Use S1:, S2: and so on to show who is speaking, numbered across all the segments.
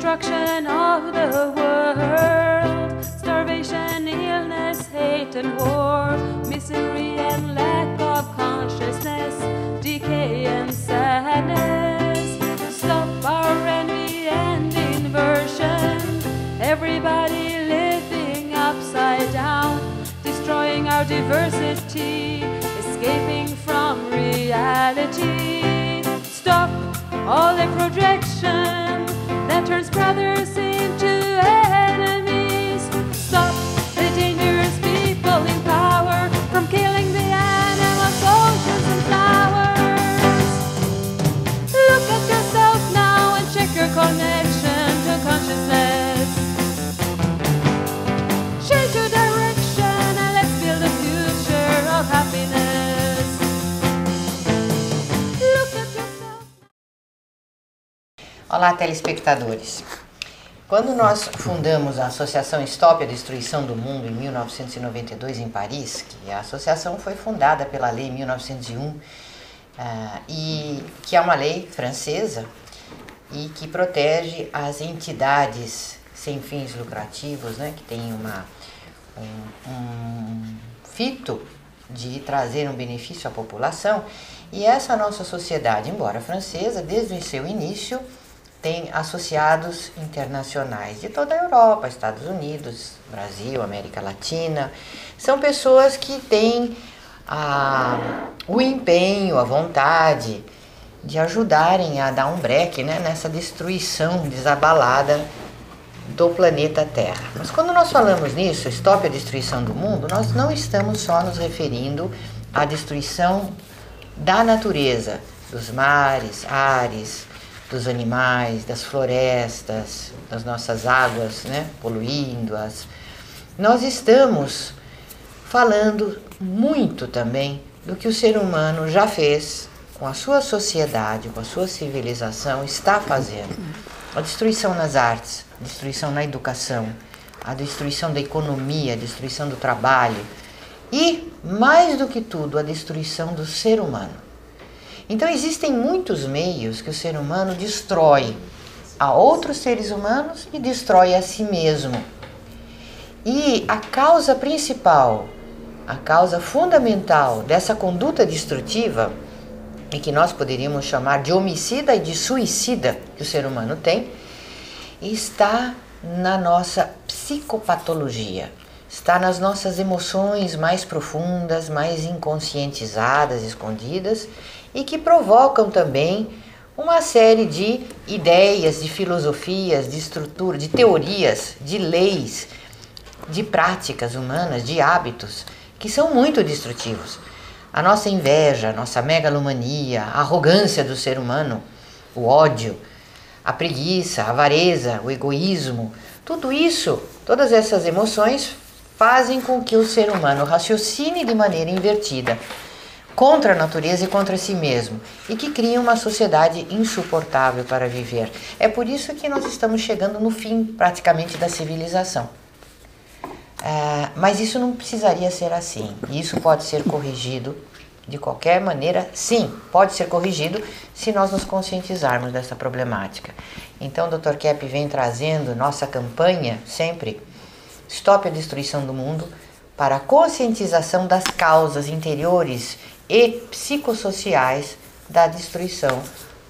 S1: destruction of the world, starvation, illness, hate and war, misery and lack of consciousness, decay and sadness. Stop our envy and inversion, everybody living upside down, destroying our diversity, escaping from reality. Stop all the projection that turns brothers into enemies. Stop the dangerous people in power from killing the animals, oceans and flowers. Look at yourself now and check your connection to consciousness. Change your direction and let's build a future of happiness. Look at yourself.
S2: Olá, telespectadores. Quando nós fundamos a Associação Stop a Destruição do Mundo em 1992 em Paris, que a associação foi fundada pela lei 1901, e que é uma lei francesa e que protege as entidades sem fins lucrativos, né, que tem um fito de trazer um benefício à população. E essa nossa sociedade, embora francesa, desde o seu início, tem associados internacionais de toda a Europa, Estados Unidos, Brasil, América Latina. São pessoas que têm o empenho, a vontade de ajudarem a dar um breque, né, nessa destruição desabalada do planeta Terra. Mas quando nós falamos nisso, stop a destruição do mundo, nós não estamos só nos referindo à destruição da natureza, dos mares, ares, dos animais, das florestas, das nossas águas, né, poluindo-as. Nós estamos falando muito também do que o ser humano já fez com a sua sociedade, com a sua civilização, está fazendo. A destruição nas artes, a destruição na educação, a destruição da economia, a destruição do trabalho e, mais do que tudo, a destruição do ser humano. Então existem muitos meios que o ser humano destrói a outros seres humanos e destrói a si mesmo. E a causa principal, a causa fundamental dessa conduta destrutiva, e que nós poderíamos chamar de homicida e de suicida que o ser humano tem, está na nossa psicopatologia, está nas nossas emoções mais profundas, mais inconscientizadas, escondidas, e que provocam também uma série de ideias, de filosofias, de estrutura, de teorias, de leis, de práticas humanas, de hábitos, que são muito destrutivos. A nossa inveja, a nossa megalomania, a arrogância do ser humano, o ódio, a preguiça, a avareza, o egoísmo, tudo isso, todas essas emoções fazem com que o ser humano raciocine de maneira invertida, contra a natureza e contra si mesmo, e que cria uma sociedade insuportável para viver. É por isso que nós estamos chegando no fim, praticamente, da civilização. Mas isso não precisaria ser assim. Isso pode ser corrigido de qualquer maneira. Sim, pode ser corrigido se nós nos conscientizarmos dessa problemática. Então, o Dr. Kepp vem trazendo nossa campanha, sempre, Stop a Destruição do Mundo, para a conscientização das causas interiores e psicossociais da destruição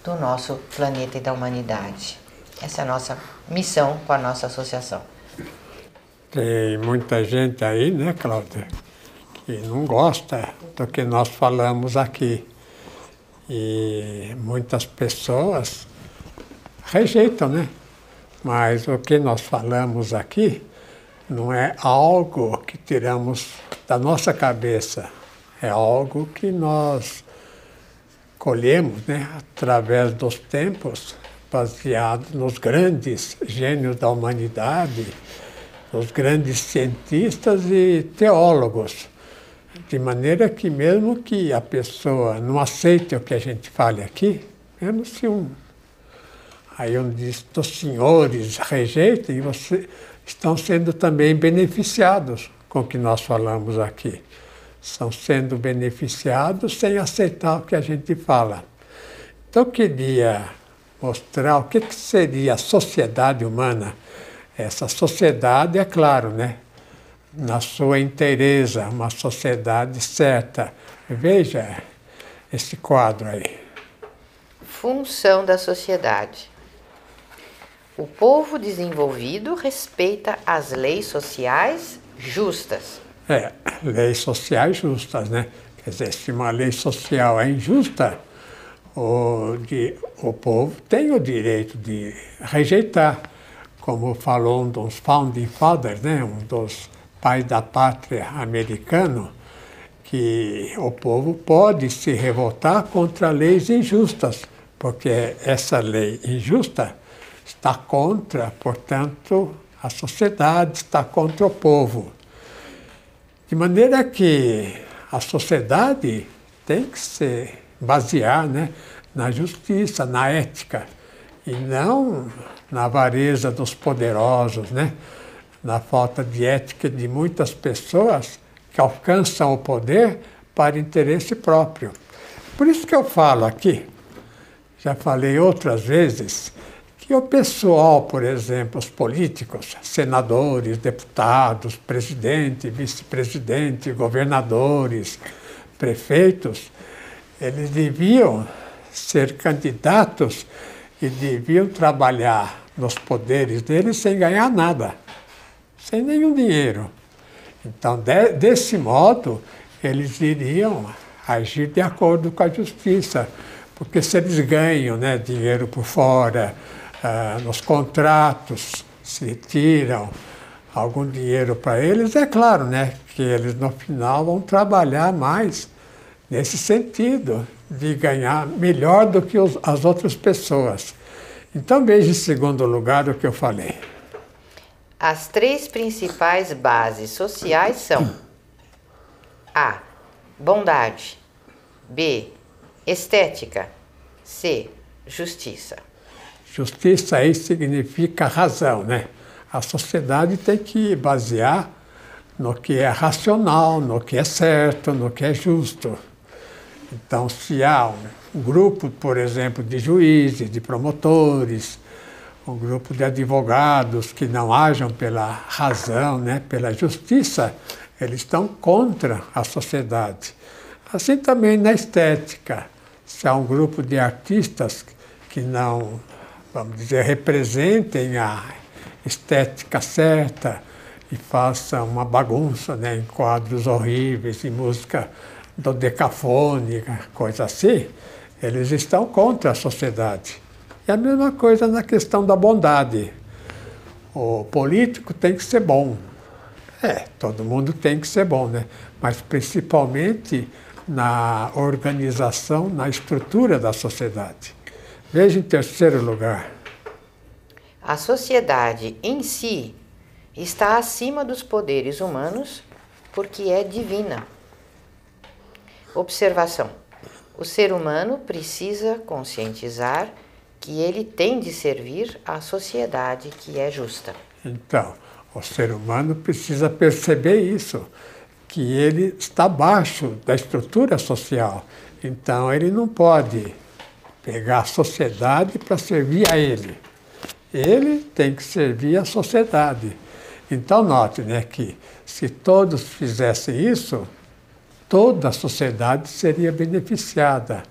S2: do nosso planeta e da humanidade. Essa é a nossa missão com a nossa associação.
S3: Tem muita gente aí, né, Cláudia, que não gosta do que nós falamos aqui. E muitas pessoas rejeitam, né? Mas o que nós falamos aqui não é algo que tiramos da nossa cabeça. É algo que nós colhemos, né, através dos tempos, baseado nos grandes gênios da humanidade, os grandes cientistas e teólogos. De maneira que mesmo que a pessoa não aceite o que a gente fale aqui, mesmo se aí um dos senhores rejeitem, vocês estão sendo também beneficiados com o que nós falamos aqui. Estão sendo beneficiados sem aceitar o que a gente fala. Então, eu queria mostrar o que seria a sociedade humana. Essa sociedade, é claro, né? Na sua inteireza, uma sociedade certa. Veja esse quadro aí.
S2: Função da sociedade. O povo desenvolvido respeita as leis sociais justas.
S3: Leis sociais justas, né? Quer dizer, se uma lei social é injusta, o povo tem o direito de rejeitar. Como falou um dos Founding Fathers, né? Um dos pais da pátria americano, que o povo pode se revoltar contra leis injustas, porque essa lei injusta está contra, portanto, a sociedade, está contra o povo. De maneira que a sociedade tem que se basear, né, na justiça, na ética, e não na avareza dos poderosos, né, na falta de ética de muitas pessoas que alcançam o poder para interesse próprio. Por isso que eu falo aqui, já falei outras vezes, que o pessoal, por exemplo, os políticos, senadores, deputados, presidente, vice-presidente, governadores, prefeitos, eles deviam ser candidatos e deviam trabalhar nos poderes deles sem ganhar nada, sem nenhum dinheiro. Então, desse modo, eles iriam agir de acordo com a justiça, porque se eles ganham, né, dinheiro por fora, nos contratos, se tiram algum dinheiro para eles, é claro, né, que eles no final vão trabalhar mais nesse sentido, de ganhar melhor do que as outras pessoas. Então, veja em segundo lugar o que eu falei.
S2: As três principais bases sociais são A. Bondade. B. Estética. C. Justiça.
S3: Justiça aí significa razão, né? A sociedade tem que basear no que é racional, no que é certo, no que é justo. Então, se há um grupo, por exemplo, de juízes, de promotores, um grupo de advogados que não ajam pela razão, né, pela justiça, eles estão contra a sociedade. Assim também na estética, se há um grupo de artistas que não, vamos dizer, representem a estética certa e façam uma bagunça, né, em quadros horríveis, em música dodecafônica, coisa assim, eles estão contra a sociedade. E a mesma coisa na questão da bondade. O político tem que ser bom. Todo mundo tem que ser bom, né? Mas principalmente na organização, na estrutura da sociedade. Veja em terceiro lugar.
S2: A sociedade em si está acima dos poderes humanos porque é divina. Observação. O ser humano precisa conscientizar que ele tem de servir à sociedade que é justa.
S3: Então, o ser humano precisa perceber isso, que ele está abaixo da estrutura social. Então, ele não pode pegar a sociedade para servir a ele. Ele tem que servir a sociedade. Então, note, né, que se todos fizessem isso, toda a sociedade seria beneficiada,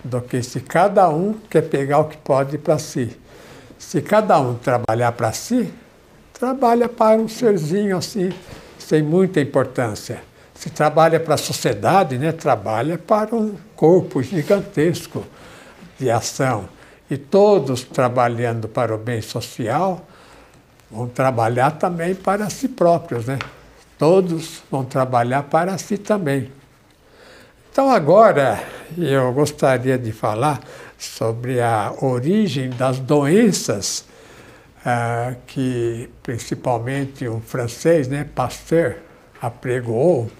S3: do que se cada um quer pegar o que pode para si. Se cada um trabalhar para si, trabalha para um serzinho assim, sem muita importância. Se trabalha para a sociedade, né, trabalha para um corpo gigantesco de ação. E todos trabalhando para o bem social vão trabalhar também para si próprios, né? Todos vão trabalhar para si também. Então agora eu gostaria de falar sobre a origem das doenças que principalmente um francês, né, Pasteur, apregoou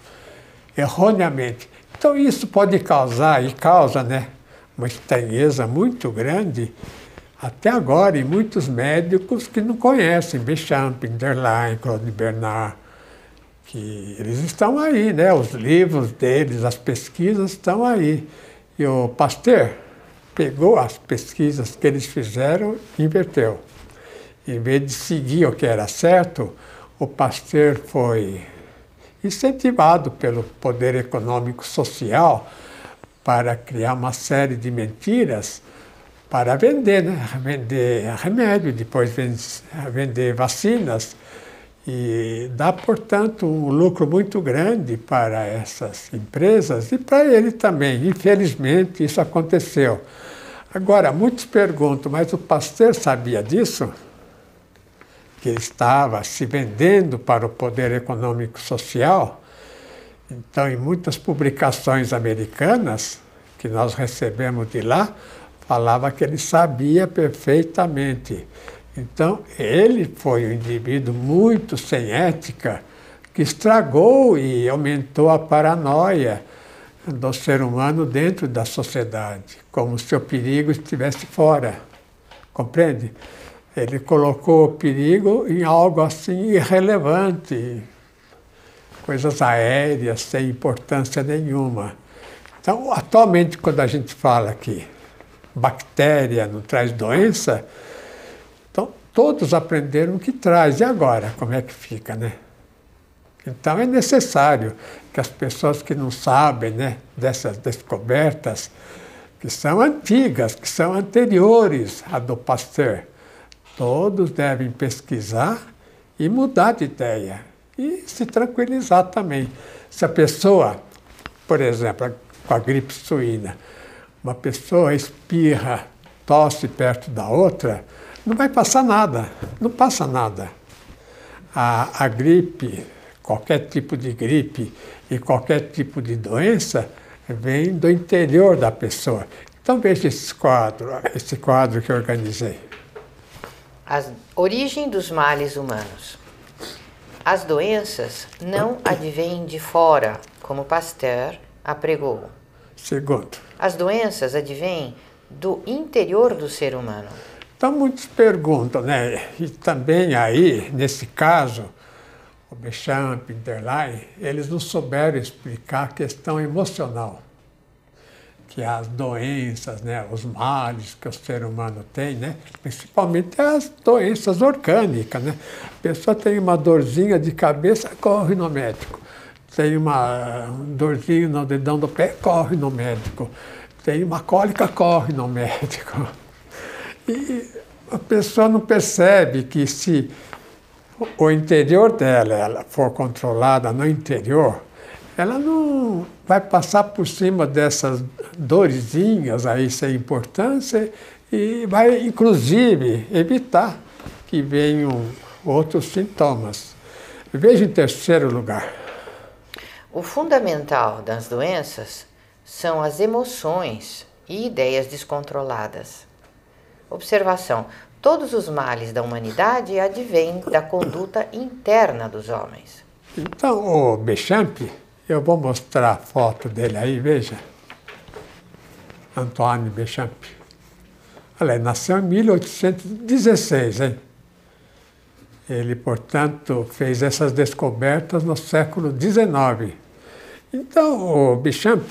S3: erroneamente. Então isso pode causar, e causa, né, uma estranheza muito grande até agora em muitos médicos que não conhecem Béchamp, Inderlein, Claude Bernard, que eles estão aí, né? Os livros deles, as pesquisas estão aí. E o Pasteur, pegou as pesquisas que eles fizeram e inverteu. Em vez de seguir o que era certo, o Pasteur foi incentivado pelo poder econômico social para criar uma série de para vender, né? Vender remédio, depois vender vacinas e dá, portanto, um lucro muito grande para essas empresas e para ele também. Infelizmente, isso aconteceu. Agora, muitos perguntam, mas o Pasteur sabia disso? Que ele estava se vendendo para o poder econômico social? Então, em muitas publicações americanas que nós recebemos de lá, falava que ele sabia perfeitamente. Então, ele foi um indivíduo muito sem ética, que estragou e aumentou a paranoia do ser humano dentro da sociedade, como se o perigo estivesse fora. Compreende? Ele colocou o perigo em algo assim irrelevante, coisas aéreas, sem importância nenhuma. Então, atualmente, quando a gente fala que bactéria não traz doença, então todos aprenderam que traz. E agora, como é que fica, né? Então, é necessário que as pessoas que não sabem, né, dessas descobertas, que são antigas, que são anteriores à do Pasteur, todos devem pesquisar e mudar de ideia. E se tranquilizar também. Se a pessoa, por exemplo, com a gripe suína, uma pessoa espirra, tosse perto da outra, não vai passar nada, não passa nada. A gripe, qualquer tipo de gripe e qualquer tipo de doença, vem do interior da pessoa. Então veja esse quadro que eu organizei.
S2: A origem dos males humanos. As doenças não advêm de fora, como Pasteur apregou.
S3: Segundo.
S2: As doenças advêm do interior do ser humano.
S3: Então muitos perguntam, né? E também aí, nesse caso, o Béchamp, Interlaken, eles não souberam explicar a questão emocional. Que as doenças, né, os males que o ser humano tem, né, principalmente as doenças orgânicas, né? A pessoa tem uma dorzinha de cabeça, corre no médico. Tem uma dorzinha no dedão do pé, corre no médico. Tem uma cólica, corre no médico. E a pessoa não percebe que se o interior dela ela for controlada no interior, ela não vai passar por cima dessas dorezinhas aí sem importância e vai, inclusive, evitar que venham outros sintomas. Veja em terceiro lugar.
S2: O fundamental das doenças são as emoções e ideias descontroladas. Observação: todos os males da humanidade advêm da conduta interna dos homens.
S3: Então, o Béchamp, eu vou mostrar a foto dele aí, veja. Antoine Béchamp. Olha, ele nasceu em 1816, hein? Ele, portanto, fez essas descobertas no século XIX. Então, o Béchamp,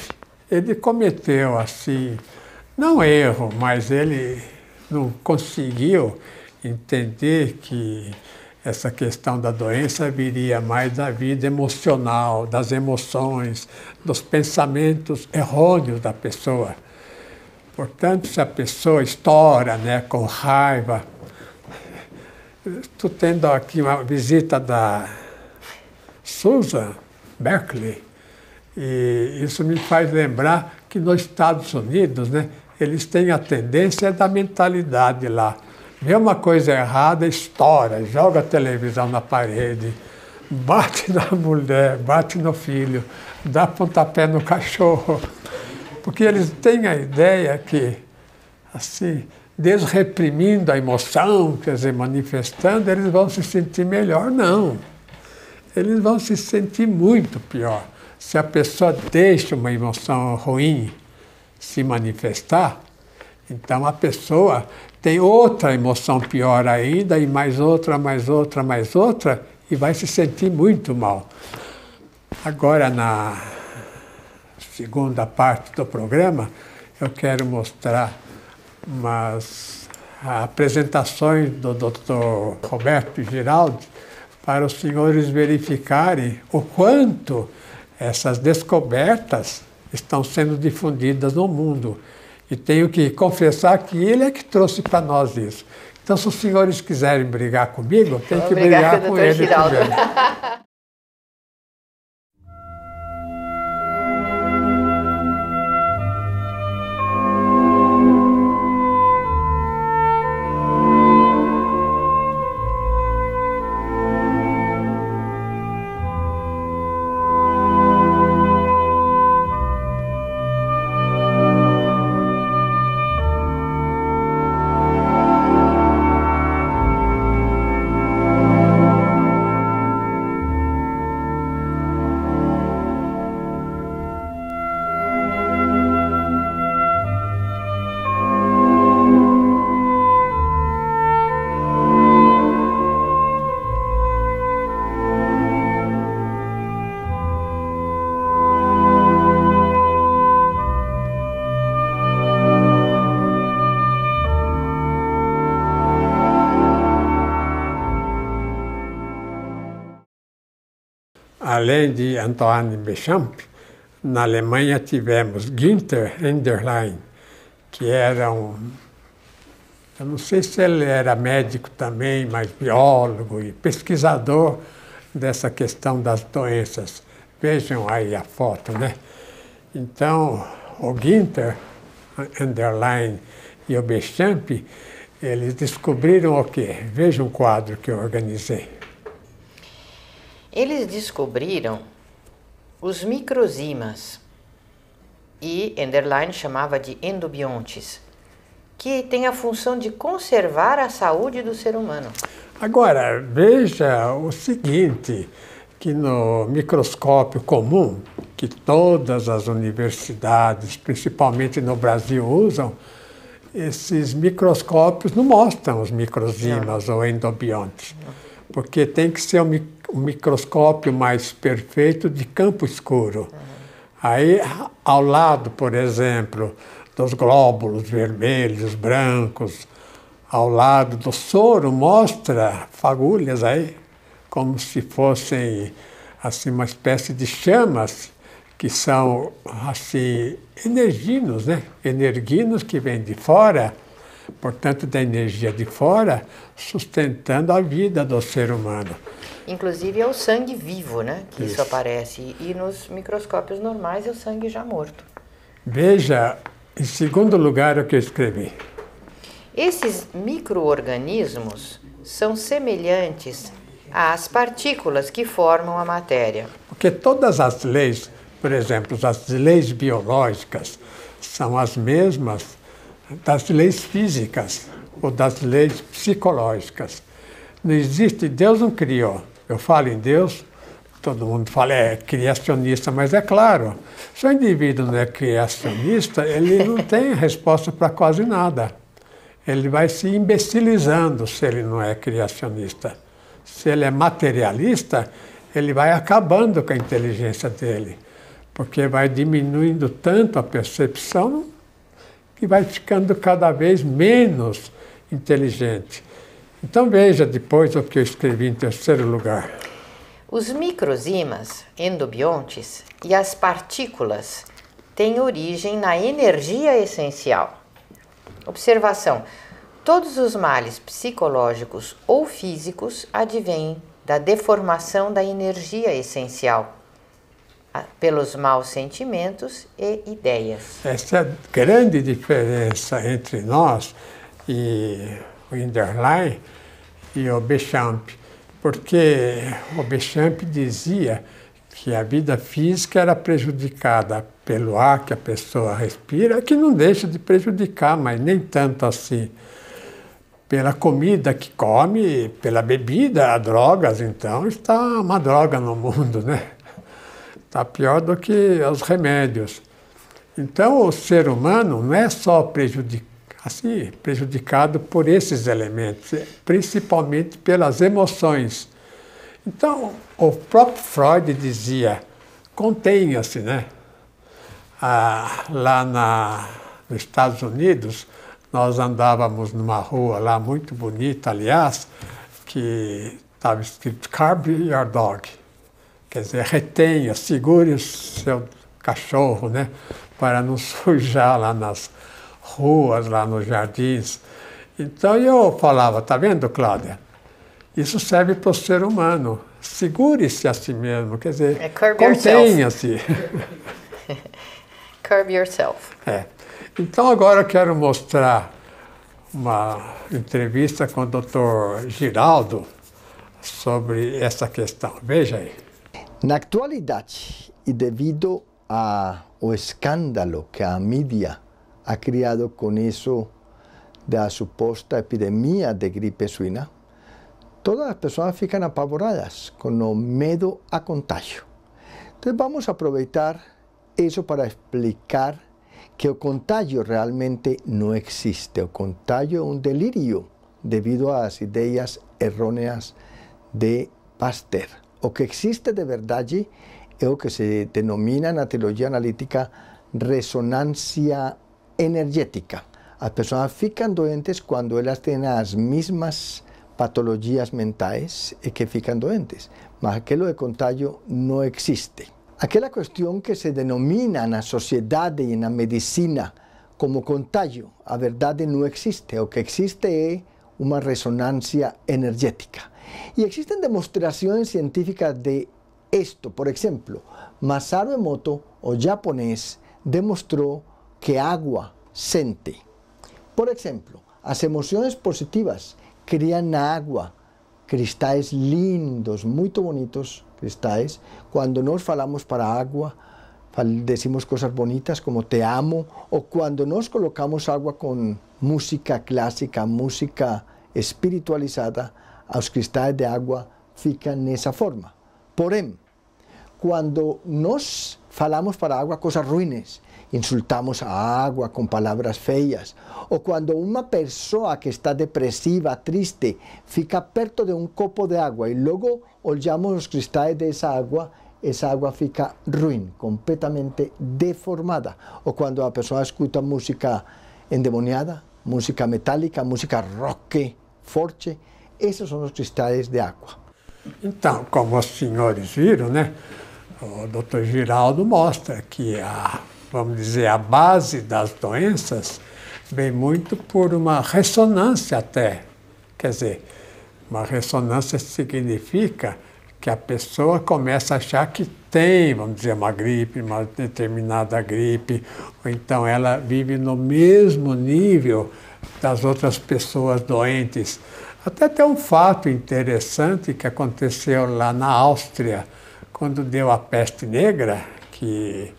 S3: ele cometeu, assim, não erro, mas ele não conseguiu entender que essa questão da doença viria mais da vida emocional, das emoções, dos pensamentos errôneos da pessoa. Portanto, se a pessoa estoura, né, com raiva... Estou tendo aqui uma visita da Susan Berkeley, e isso me faz lembrar que nos Estados Unidos, né, eles têm a tendência da mentalidade lá. Vê uma coisa errada, estoura, joga a televisão na parede, bate na mulher, bate no filho, dá pontapé no cachorro. Porque eles têm a ideia que, assim, desreprimindo a emoção, quer dizer, manifestando, eles vão se sentir melhor. Não. Eles vão se sentir muito pior. Se a pessoa deixa uma emoção ruim se manifestar, então a pessoa tem outra emoção pior ainda, e mais outra, mais outra, mais outra, e vai se sentir muito mal. Agora, na segunda parte do programa, eu quero mostrar umas apresentações do Dr. Roberto Giraldi para os senhores verificarem o quanto essas descobertas estão sendo difundidas no mundo. E tenho que confessar que ele é que trouxe para nós isso. Então, se os senhores quiserem brigar comigo, tem que brigar com ele primeiro. Além de Antoine Béchamp, na Alemanha tivemos Günther Enderlein, que era eu não sei se ele era médico também, mas biólogo e pesquisador dessa questão das doenças. Vejam aí a foto, né? Então, o Günther Enderlein e o Béchamp, eles descobriram o quê? Veja um quadro que eu organizei.
S2: Eles descobriram os microzimas, e Enderlein chamava de endobiontes, que tem a função de conservar a saúde do ser humano.
S3: Agora, veja o seguinte, que no microscópio comum, que todas as universidades, principalmente no Brasil, usam, esses microscópios não mostram os microzimas ou endobiontes, porque tem que ser um microscópio mais perfeito de campo escuro. Aí, ao lado, por exemplo, dos glóbulos vermelhos, brancos, ao lado do soro, mostra fagulhas aí, como se fossem assim, uma espécie de chamas, que são assim, energinos, né? Energinos que vêm de fora, portanto, da energia de fora, sustentando a vida do ser humano.
S2: Inclusive é o sangue vivo, né? Que isso aparece. E nos microscópios normais é o sangue já morto.
S3: Veja, em segundo lugar, o que eu escrevi.
S2: Esses micro-organismos são semelhantes às partículas que formam a matéria.
S3: Porque todas as leis, por exemplo, as leis biológicas, são as mesmas das leis físicas ou das leis psicológicas. Não existe, Deus não criou. Eu falo em Deus, todo mundo fala, é criacionista, mas é claro, se o indivíduo não é criacionista, ele não tem resposta para quase nada. Ele vai se imbecilizando se ele não é criacionista. Se ele é materialista, ele vai acabando com a inteligência dele, porque vai diminuindo tanto a percepção que vai ficando cada vez menos inteligente. Então veja depois o que eu escrevi em terceiro lugar.
S2: Os microzimas, endobiontes, e as partículas têm origem na energia essencial. Observação: todos os males psicológicos ou físicos advêm da deformação da energia essencial, pelos maus sentimentos e ideias.
S3: Essa é a grande diferença entre nós e o Enderlein e o Béchamp, porque o Béchamp dizia que a vida física era prejudicada pelo ar que a pessoa respira, que não deixa de prejudicar, mas nem tanto assim. Pela comida que come, pela bebida, drogas, então está uma droga no mundo, né? Está pior do que os remédios. Então o ser humano não é só prejudicado por esses elementos, principalmente pelas emoções. Então, o próprio Freud dizia, contenha-se, né? Lá nos Estados Unidos, nós andávamos numa rua lá muito bonita, aliás, que estava escrito Carb your dog, quer dizer, retenha, segure o seu cachorro, né, para não sujar lá nas ruas, lá nos jardins. Então eu falava, tá vendo, Cláudia? Isso serve para o ser humano. Segure-se a si mesmo, quer dizer, contenha-se.
S2: Curb yourself.
S3: Então agora eu quero mostrar uma entrevista com o Dr. Giraldo sobre essa questão. Veja aí.
S4: Na actualidade, e devido ao escândalo que a mídia ha criado com isso da suposta epidemia de gripe suína, todas as pessoas ficam apavoradas com o medo a contágio. Então vamos aproveitar isso para explicar que o contágio realmente não existe. O contágio é um delírio devido às ideias errôneas de Pasteur. O que existe de verdade é o que se denomina na teologia analítica ressonância energética. As pessoas ficam doentes quando elas têm as mesmas patologias mentais e que ficam doentes, mas aquilo de contágio não existe. Aquela questão que se denomina na sociedade e na medicina como contágio, a verdade não existe. O que existe é uma ressonância energética. E existem demonstrações científicas de isto. Por exemplo, Masaru Emoto, o japonês, demonstrou que a água sente. Por exemplo, as emoções positivas criam na água cristais lindos, muito bonitos cristais. Quando nós falamos para a água, decimos coisas bonitas como te amo, ou quando nós colocamos água com música clássica, música espiritualizada, os cristais de água ficam nessa forma. Porém, quando nós falamos para a água coisas ruins, insultamos a água com palavras feias, ou quando uma pessoa que está depressiva, triste, fica perto de um copo de água e logo olhamos os cristais dessa água, essa água fica ruim, completamente deformada. Ou quando a pessoa escuta música endemoniada, música metálica, música rock forte, esses são os cristais de água.
S3: Então, como os senhores viram, né, o Dr. Giraldo mostra que vamos dizer, a base das doenças vem muito por uma ressonância até. Quer dizer, uma ressonância significa que a pessoa começa a achar que tem, vamos dizer, uma gripe, uma determinada gripe, ou então ela vive no mesmo nível das outras pessoas doentes. Até tem um fato interessante que aconteceu lá na Áustria, quando deu a peste negra, que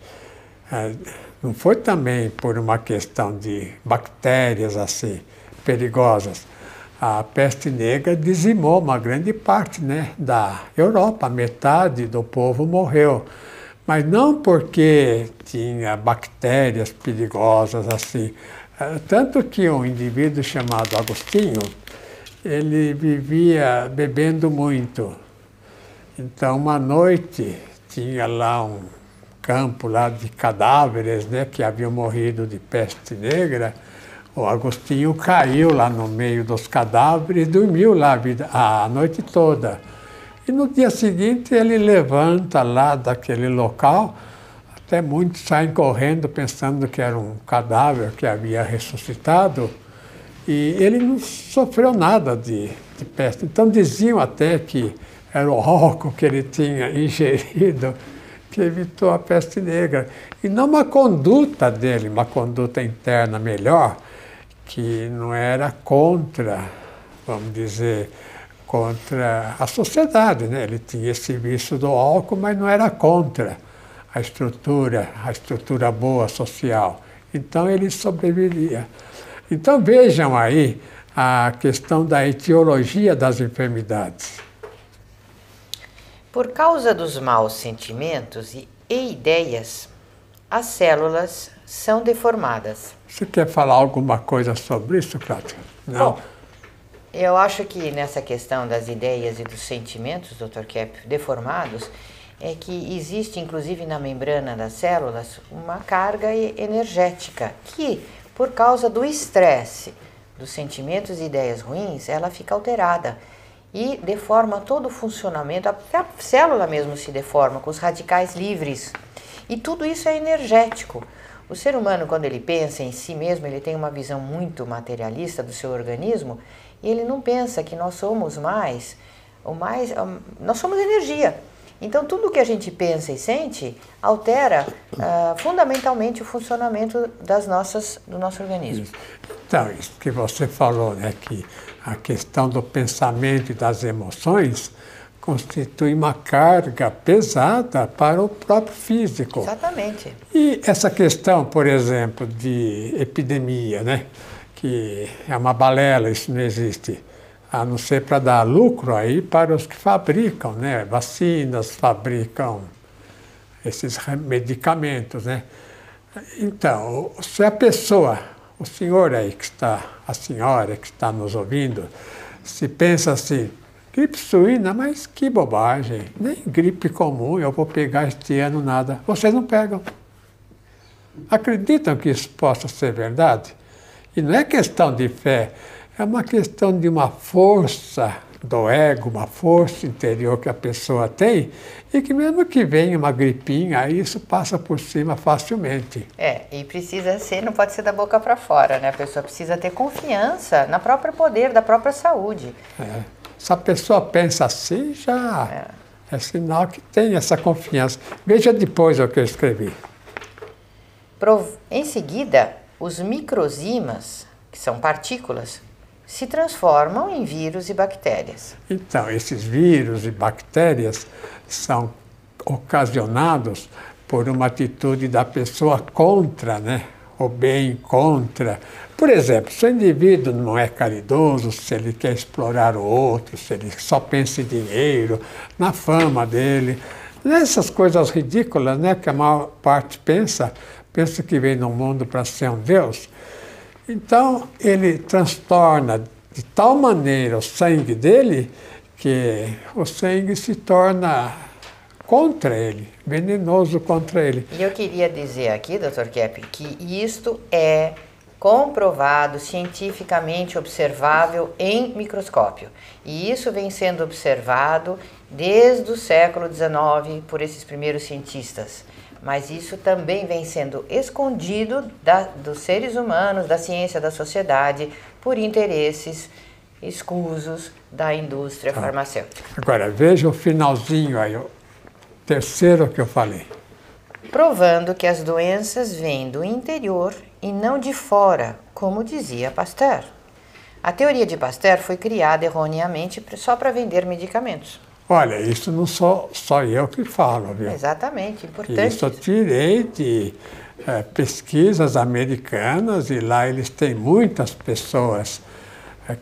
S3: não foi também por uma questão de bactérias assim perigosas. A peste negra dizimou uma grande parte, né, da Europa, metade do povo morreu. Mas não porque tinha bactérias perigosas assim. Tanto que um indivíduo chamado Agostinho, ele vivia bebendo muito. Então, uma noite, tinha lá um campo lá de cadáveres, né, que haviam morrido de peste negra. O Agostinho caiu lá no meio dos cadáveres e dormiu lá a noite toda. E no dia seguinte ele levanta lá daquele local, até muitos saem correndo pensando que era um cadáver que havia ressuscitado, e ele não sofreu nada de peste. Então diziam até que era o álcool que ele tinha ingerido que evitou a peste negra. E não uma conduta dele, uma conduta interna melhor, que não era contra, vamos dizer, contra a sociedade, né? Ele tinha esse vício do álcool, mas não era contra a estrutura boa social. Então ele sobrevivia. Então vejam aí a questão da etiologia das enfermidades.
S2: Por causa dos maus sentimentos e ideias, as células são deformadas.
S3: Você quer falar alguma coisa sobre isso, Cláudia? Não?
S2: Bom, eu acho que nessa questão das ideias e dos sentimentos, Dr. Kepp, deformados, é que existe, inclusive na membrana das células, uma carga energética que, por causa do estresse, dos sentimentos e ideias ruins, ela fica alterada e deforma todo o funcionamento, até a célula mesmo se deforma com os radicais livres. E tudo isso é energético. O ser humano, quando ele pensa em si mesmo, ele tem uma visão muito materialista do seu organismo e ele não pensa que nós somos nós somos energia. Então, tudo que a gente pensa e sente altera fundamentalmente o funcionamento do nosso organismo.
S3: Então, isso que você falou, né, que a questão do pensamento e das emoções constitui uma carga pesada para o próprio físico.
S2: Exatamente.
S3: E essa questão, por exemplo, de epidemia, né, que é uma balela, isso não existe, a não ser para dar lucro aí para os que fabricam, né, vacinas, fabricam esses medicamentos, né. Então, se a pessoa, o senhor aí que está, a senhora que está nos ouvindo, se pensa assim, gripe suína, mas que bobagem, nem gripe comum eu vou pegar este ano nada. Vocês não pegam. Acreditam que isso possa ser verdade? E não é questão de fé, é uma questão de uma força do ego, uma força interior que a pessoa tem e que mesmo que venha uma gripinha, isso passa por cima facilmente.
S2: E precisa ser, não pode ser da boca para fora, né? A pessoa precisa ter confiança no próprio poder, da própria saúde.
S3: Se a pessoa pensa assim, já é sinal que tem essa confiança. Veja depois o que eu escrevi.
S2: Em seguida, os microzimas, que são partículas, se transformam em vírus e bactérias.
S3: Então, esses vírus e bactérias são ocasionados por uma atitude da pessoa contra, né? O bem contra. Por exemplo, se o indivíduo não é caridoso, se ele quer explorar o outro, se ele só pensa em dinheiro, na fama dele, nessas coisas ridículas, né, que a maior parte pensa que vem no mundo para ser um Deus. Então, ele transtorna de tal maneira o sangue dele que o sangue se torna contra ele, venenoso contra ele.
S2: E eu queria dizer aqui, Dr. Kepp, que isto é comprovado, cientificamente observável em microscópio. E isso vem sendo observado desde o século XIX por esses primeiros cientistas. Mas isso também vem sendo escondido dos seres humanos, da ciência, da sociedade, por interesses escusos da indústria farmacêutica.
S3: Agora, veja o finalzinho aí, o terceiro que eu falei.
S2: Provando que as doenças vêm do interior e não de fora, como dizia Pasteur. A teoria de Pasteur foi criada erroneamente só para vender medicamentos.
S3: Olha, isso não sou só eu que falo, viu?
S2: Exatamente, importante.
S3: Isso eu tirei de pesquisas americanas e lá eles têm muitas pessoas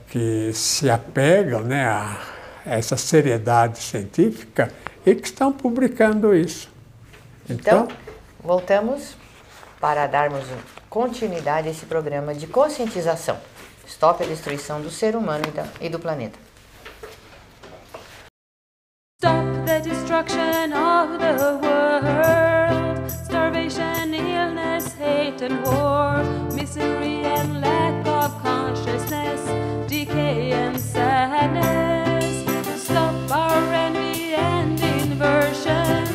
S3: que se apegam, né, a essa seriedade científica e que estão publicando isso.
S2: Então, voltamos para darmos continuidade a esse programa de conscientização. Stop a destruição do ser humano e do planeta.
S1: Stop the destruction of the world. Starvation, illness, hate and war. Misery and lack of consciousness. Decay and sadness. Stop our envy and inversion.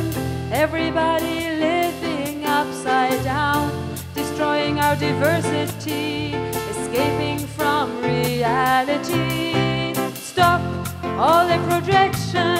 S1: Everybody living upside down. Destroying our diversity. Escaping from reality. Stop all the projection